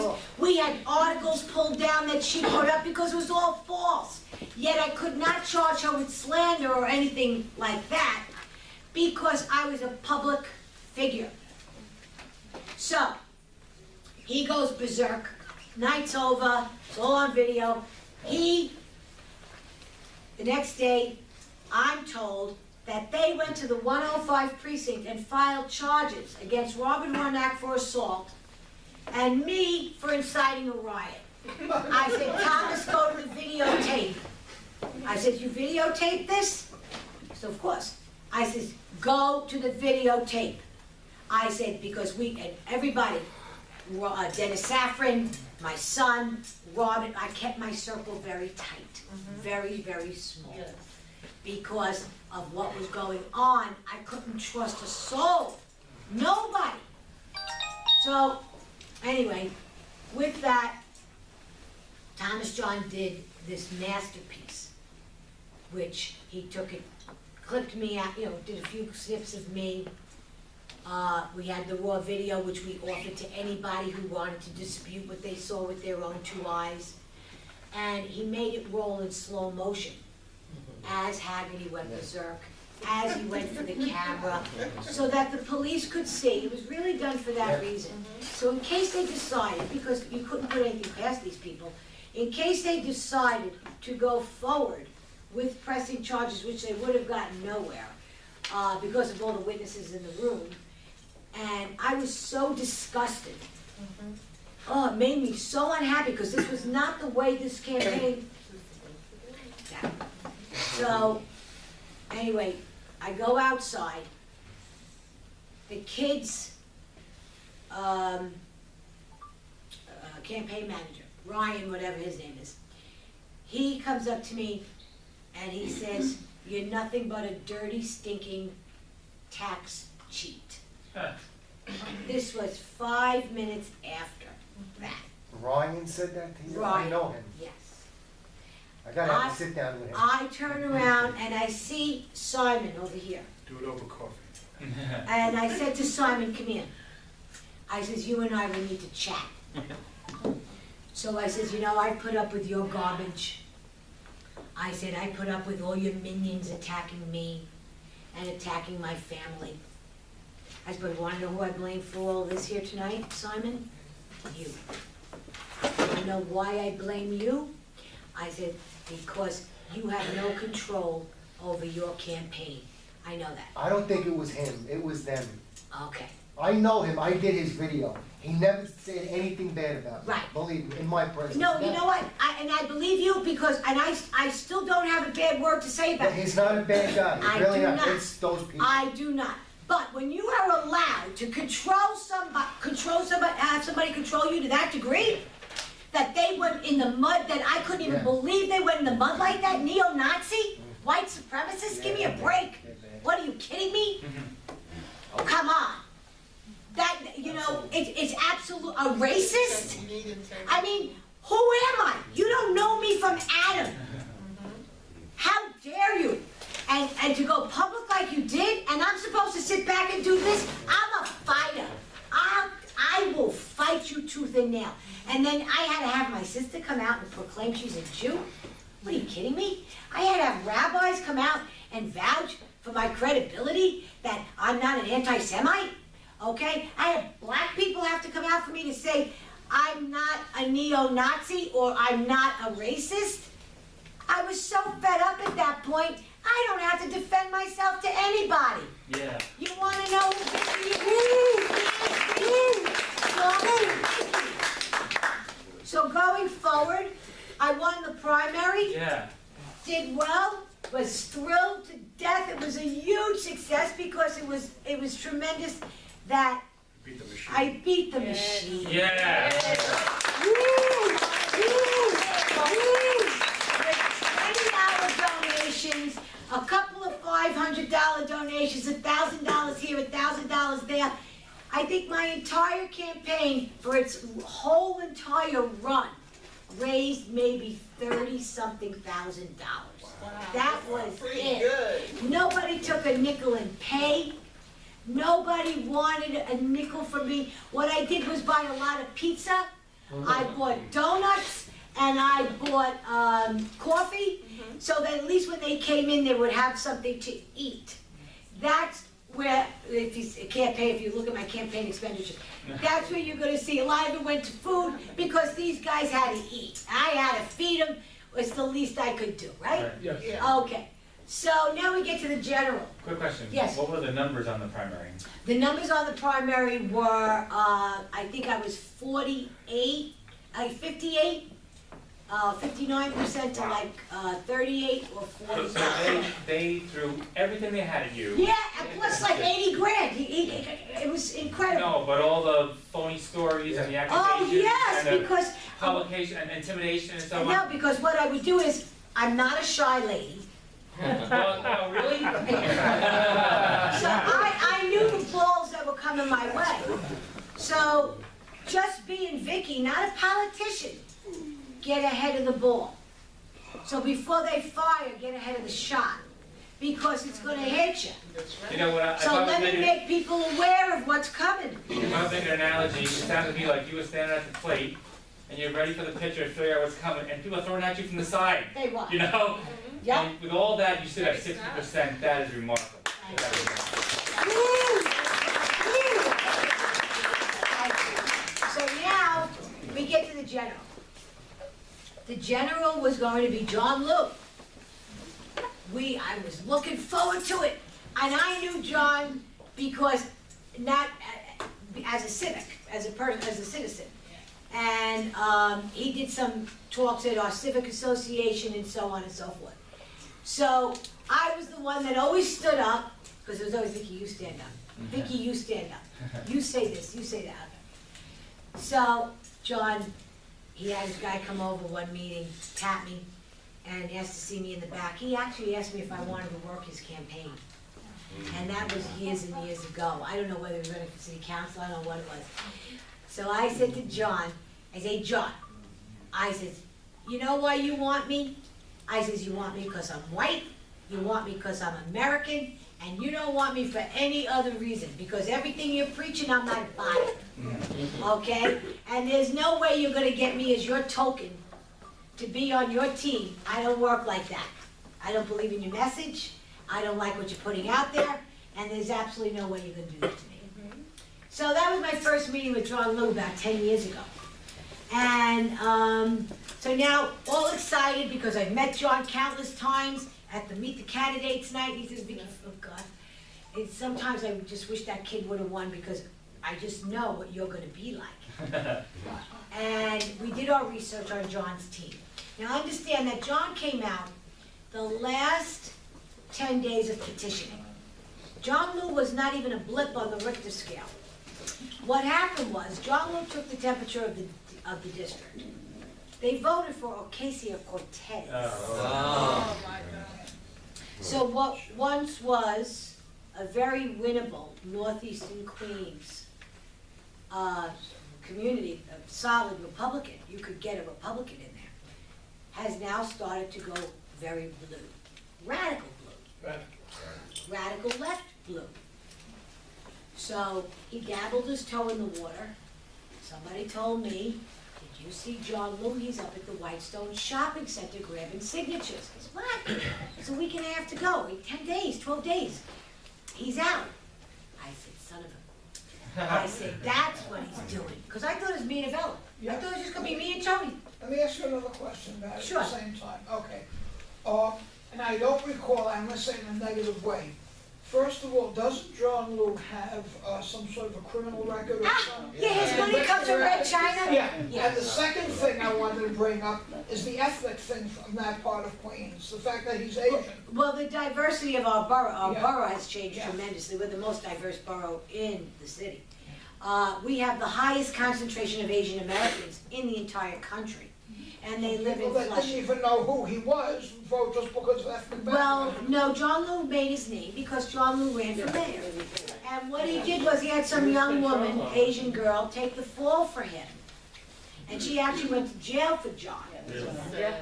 times. We had articles pulled down that she put up because it was all false. Yet I could not charge her with slander or anything like that because I was a public figure. So, he goes berserk. Night's over, it's all on video. The next day, I'm told that they went to the 105 precinct and filed charges against Robert Warnack for assault and me for inciting a riot. I said, Thomas, go to the videotape. I said, you videotape this? So of course. I said, go to the videotape. I said, because everybody, Dennis Safran, my son, Robert, I kept my circle very tight, very, very small. Yes. Because of what was going on, I couldn't trust a soul, nobody. So, anyway, with that, Thomas John did this masterpiece, which he took it, clipped me out, did a few snips of me. We had the raw video, which we offered to anybody who wanted to dispute what they saw with their own two eyes. And he made it roll in slow motion, as Haggerty went berserk, as he went for the camera, so that the police could see. It was really done for that reason. So in case they decided, because you couldn't put anything past these people, in case they decided to go forward with pressing charges, which they would have gotten nowhere, because of all the witnesses in the room, and I was so disgusted. Oh, it made me so unhappy, because this was not the way this campaign... Yeah. So, anyway, I go outside. The kid's campaign manager, Ryan, whatever his name is, he comes up to me and he says, you're nothing but a dirty, stinking tax cheat. This was 5 minutes after that. Ryan said that to you? Ryan, I know him. yes. I gotta have to sit down with him. I turn around and I see Simon over here. Do it over coffee. And I said to Simon, come here. I says, you and I, we need to chat. So I says, I put up with your garbage. I said, I put up with all your minions attacking me and attacking my family. I said, but you want to know who I blame for all this here tonight, Simon? You. You know why I blame you? I said, because you have no control over your campaign. I know that. I don't think it was him, it was them. Okay. I know him, I did his video. He never said anything bad about me. Right. Believe me, in my presence. No, you know what? I believe you because, and I still don't have a bad word to say about But it. he's not a bad guy. He's I really do not. not. It's those people. I do not. But when you are allowed to have somebody control you to that degree, that they went in the mud, that I couldn't even believe they went in the mud like that, neo-Nazi, white supremacists, give me a break. What, are you kidding me? Oh, come on. That, it's absolute, a racist? I mean, who am I? You don't know me from Adam. How dare you? And to go public like you did, and I'm supposed to sit back and do this? I'm a fighter. I will fight you tooth and nail. And then I had to have my sister come out and proclaim she's a Jew? What, are you kidding me? I had to have rabbis come out and vouch for my credibility that I'm not an anti-Semite, okay? I had black people have to come out for me to say I'm not a neo-Nazi or I'm not a racist. I was so fed up at that point, I don't have to defend myself to anybody. Yeah. You want to know So going forward, I won the primary. Yeah. Did well. Was thrilled to death. It was a huge success because it was tremendous that Beat the machine. I beat the machine. Yeah. With $20 donations, a couple of $500 donations, $1,000 here, $1,000 there. I think my entire campaign, for its whole entire run, raised maybe $30-something thousand. Wow. That was it. Good. Nobody took a nickel and pay. Nobody wanted a nickel from me. What I did was buy a lot of pizza. I bought donuts, and I bought, coffee, so that at least when they came in, they would have something to eat. That's where, if you look at my campaign expenditures, that's where you're gonna see a lot of it went to food, because these guys had to eat. I had to feed them, it's the least I could do, right? Yes. Okay, so now we get to the general. Quick question. Yes. What were the numbers on the primary? The numbers on the primary were, I think I was 58, 59% to like 38 or 40. So they threw everything they had at you. Yeah, and plus like 80 grand. It was incredible. No, but all the phony stories and the accusations Oh, yes, and the because, publication and intimidation and so on. no, because what I would do is, I'm not a shy lady. Well, no, really? So I knew the balls that were coming my way. So just being Vickie, not a politician, get ahead of the ball. So before they fire, get ahead of the shot, because it's gonna hit you. You know what? So let me make people aware of what's coming. If I was making an analogy, it sounded to me like you were standing at the plate and you're ready for the pitcher to figure out what's coming, and people are throwing at you from the side. They what? You know? Yep. And with all that, you still have 60%. That is remarkable. That is remarkable. Woo! Woo! So now, we get to the general. The general was going to be John Liu. I was looking forward to it, and I knew John because, not as a civic, as a person, as a citizen. And he did some talks at our civic association and so on and so forth. So I was the one that always stood up, because it was always, Vickie, you stand up. Vickie, you stand up. You say this, you say that. So John, he had his guy come over one meeting, tap me, and asked to see me in the back. He actually asked me if I wanted to work his campaign. And that was years and years ago. I don't know whether he was running for city council, I don't know what it was. So I said to John, I said, John, I said, you know why you want me? I says, you want me because I'm white, you want me because I'm American, and you don't want me for any other reason, because everything you're preaching, I'm not buying. Okay? And there's no way you're gonna get me as your token to be on your team. I don't work like that. I don't believe in your message, I don't like what you're putting out there, and there's absolutely no way you're gonna do that to me. So that was my first meeting with John Liu about 10 years ago. And so now, all excited because I've met John countless times at the Meet the Candidates night. He says, Vickie, oh God, sometimes I just wish that kid would have won, because I just know what you're gonna be like. And we did our research on John's team. Now understand that John came out the last 10 days of petitioning. John Liu was not even a blip on the Richter scale. What happened was, John Liu took the temperature of the district. They voted for Ocasio-Cortez. Oh, my God. So what once was a very winnable northeastern Queens community, a solid Republican, you could get a Republican in there, has now started to go very blue. Radical blue. Radical left blue. So he dabbled his toe in the water. Somebody told me, did you see John Liu? He's up at the Whitestone Shopping Center grabbing signatures. I said, what? It's a week and a half to go, 10 days, 12 days. He's out. I said, son of a... I said, that's what he's doing. Because I thought it was me and Avella. I thought it was just going to be me and Tony. Let me ask you another question about it Sure. at the same time. Okay. And I don't recall, I'm going to say in a negative way. First of all, doesn't John Liu have some sort of a criminal record or something? Yeah, his money comes from Red China. Yeah, and the second thing I wanted to bring up is the ethnic thing from that part of Queens, the fact that he's Asian. Well, the diversity of our borough Yeah. has changed Yeah. tremendously. We're the most diverse borough in the city. We have the highest concentration of Asian Americans in the entire country. And they live in People that didn't Flushing. even know who he was vote just because of ethnic Well, background. no, John Liu made his name because John Liu ran for mayor. And what he did was he had some young woman, Asian girl, take the fall for him. And she actually went to jail for John.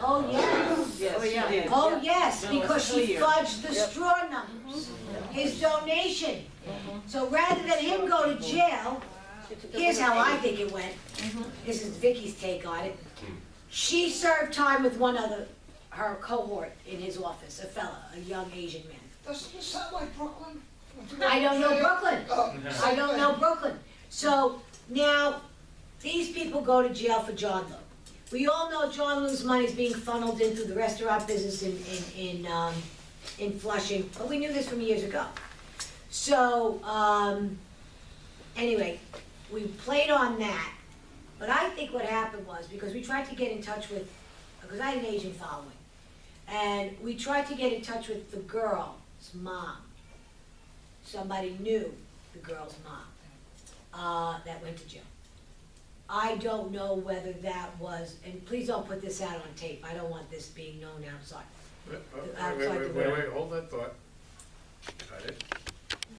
Oh, yes. Oh, yes, because she fudged the straw numbers, his donation. So rather than him go to jail, Here's how I think it went. This is Vickie's take on it. She served time with one other, her cohort in his office, a fella, a young Asian man. Doesn't this sound like Brooklyn? I don't know Brooklyn. Oh, I don't know Brooklyn. So now, these people go to jail for John Lou. We all know John Lou's money is being funneled into the restaurant business in Flushing, but we knew this from years ago. So, anyway, we played on that, but I think what happened was, because we tried to get in touch with, because I had an Asian following, and we tried to get in touch with the girl's mom. Somebody knew the girl's mom, that went to jail. I don't know whether that was, and please don't put this out on tape, I don't want this being known outside. Wait, hold that thought. Got it.